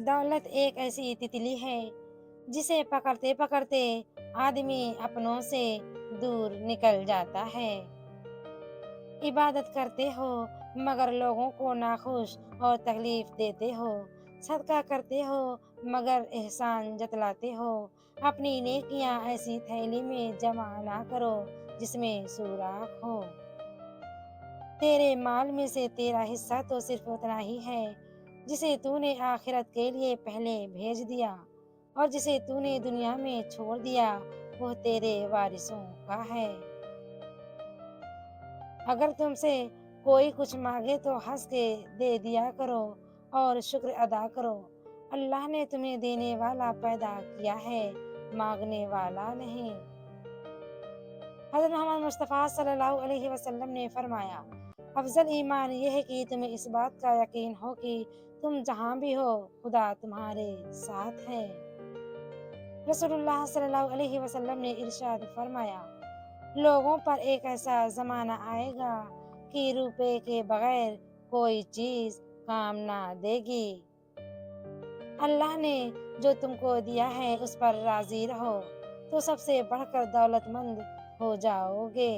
दौलत एक ऐसी तितली है जिसे पकड़ते पकड़ते आदमी अपनों से दूर निकल जाता है। इबादत करते हो मगर लोगों को नाखुश और तकलीफ देते हो। सदका करते हो मगर एहसान जतलाते हो। अपनी नेकियां ऐसी थैली में जमा ना करो जिसमें सुराख हो। तेरे माल में से तेरा हिस्सा तो सिर्फ उतना ही है जिसे तूने आखिरत के लिए पहले भेज दिया, और जिसे तूने दुनिया में छोड़ दिया वो तेरे वारिसों का है। अगर तुमसे कोई कुछ मांगे तो हंस के दे दिया करो और शुक्र अदा करो। अल्लाह ने तुम्हें देने वाला पैदा किया है, मांगने वाला नहीं। हज़रत मोहम्मद मुस्तफ़ा सल्लल्लाहु अलैहि वसल्लम ने फरमाया, अफजल ईमान यह है कि तुम्हें इस बात का यकीन हो कि तुम जहाँ भी हो खुदा तुम्हारे साथ है। रसूलुल्लाह सल्लल्लाहु अलैहि वसल्लम ने इरशाद फरमाया, लोगों पर एक ऐसा जमाना आएगा कि रुपए के बगैर कोई चीज काम ना देगी। अल्लाह ने जो तुमको दिया है उस पर राजी रहो तो सबसे बढ़कर दौलतमंद हो जाओगे।